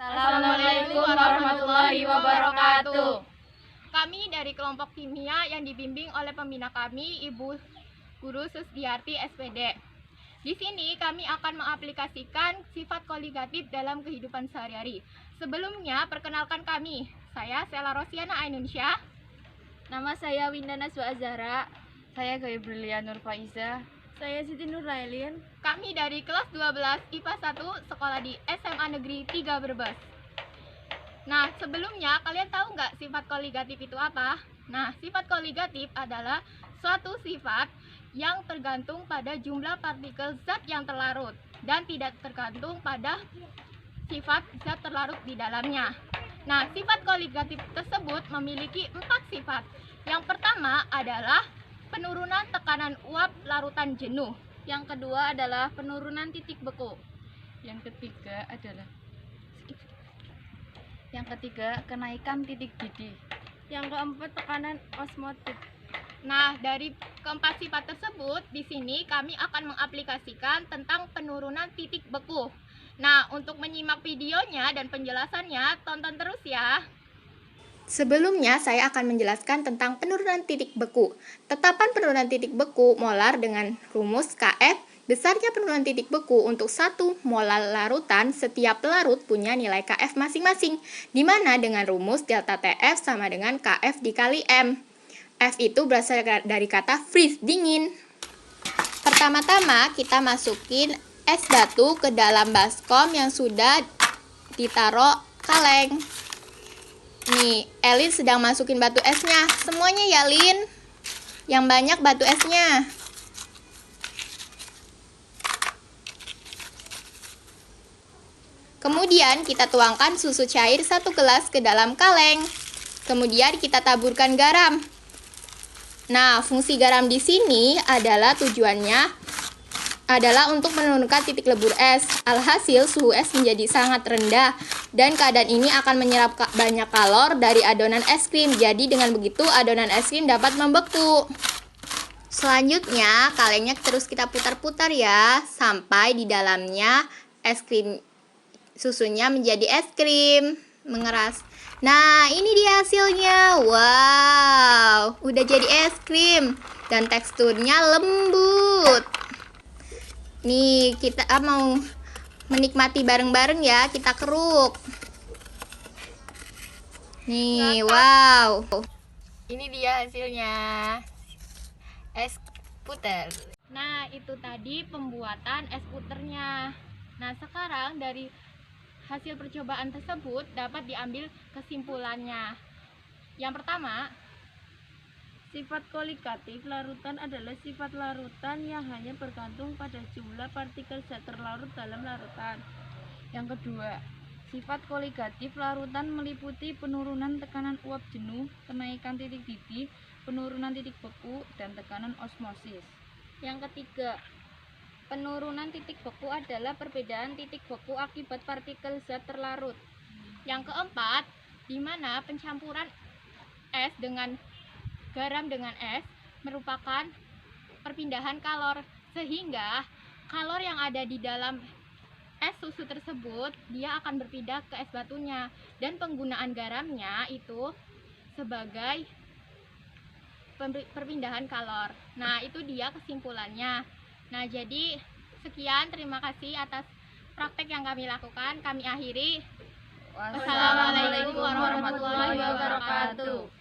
Assalamualaikum warahmatullahi wabarakatuh. Kami dari kelompok kimia yang dibimbing oleh pembina kami, Ibu Guru Susdiarti SPD. Di sini kami akan mengaplikasikan sifat koligatif dalam kehidupan sehari-hari. Sebelumnya, perkenalkan kami. Saya Sela Rosiana Ainunsyah. Nama saya Winda Najwa Azhara. Saya Gabriela Nur Faiza. Saya Siti Nurailin. Kami dari kelas 12 IPA 1 sekolah di SMA Negeri 3 Brebes. Nah, sebelumnya kalian tahu nggak sifat koligatif itu apa? Nah, sifat koligatif adalah suatu sifat yang tergantung pada jumlah partikel zat yang terlarut dan tidak tergantung pada sifat zat terlarut di dalamnya. Nah, sifat koligatif tersebut memiliki 4 sifat. Yang pertama adalah penurunan tekanan uap larutan jenuh. Yang kedua adalah penurunan titik beku. Yang ketiga kenaikan titik didih. Yang keempat tekanan osmotik. Nah, dari keempat sifat tersebut, di sini kami akan mengaplikasikan tentang penurunan titik beku. Nah, untuk menyimak videonya dan penjelasannya, tonton terus ya. Sebelumnya, saya akan menjelaskan tentang penurunan titik beku. Tetapan penurunan titik beku molar dengan rumus Kf, besarnya penurunan titik beku untuk 1 molar larutan, setiap larut punya nilai Kf masing-masing, di mana dengan rumus delta Tf sama dengan Kf dikali M. F itu berasal dari kata freeze, dingin. Pertama-tama, kita masukin es batu ke dalam baskom yang sudah ditaruh kaleng. Nih, Elin sedang masukin batu esnya. Semuanya ya, Lin. Yang banyak batu esnya. Kemudian kita tuangkan susu cair 1 gelas ke dalam kaleng. Kemudian kita taburkan garam. Nah, fungsi garam di sini adalah tujuannya adalah untuk menurunkan titik lebur es. Alhasil suhu es menjadi sangat rendah dan keadaan ini akan menyerap banyak kalor dari adonan es krim. Jadi dengan begitu adonan es krim dapat membeku. Selanjutnya kalengnya terus kita putar-putar ya sampai di dalamnya es krim susunya menjadi es krim mengeras. Nah, ini dia hasilnya. Wow, udah jadi es krim dan teksturnya lembut. Nih, kita mau menikmati bareng-bareng ya, kita keruk. Nih, wow. Ini dia hasilnya. Es puter. Nah, itu tadi pembuatan es puternya. Nah, sekarang dari hasil percobaan tersebut dapat diambil kesimpulannya. Yang pertama, Sifat koligatif larutan adalah sifat larutan yang hanya bergantung pada jumlah partikel zat terlarut dalam larutan. Yang kedua, sifat koligatif larutan meliputi penurunan tekanan uap jenuh, kenaikan titik didih, penurunan titik beku, dan tekanan osmosis. Yang ketiga, penurunan titik beku adalah perbedaan titik beku akibat partikel zat terlarut. Yang keempat, di mana pencampuran es dengan garam dengan es merupakan perpindahan kalor, sehingga kalor yang ada di dalam es susu tersebut dia akan berpindah ke es batunya, dan penggunaan garamnya itu sebagai perpindahan kalor. Nah, itu dia kesimpulannya. Nah, jadi sekian, terima kasih atas praktek yang kami lakukan. Kami akhiri. Wassalamualaikum warahmatullahi wabarakatuh.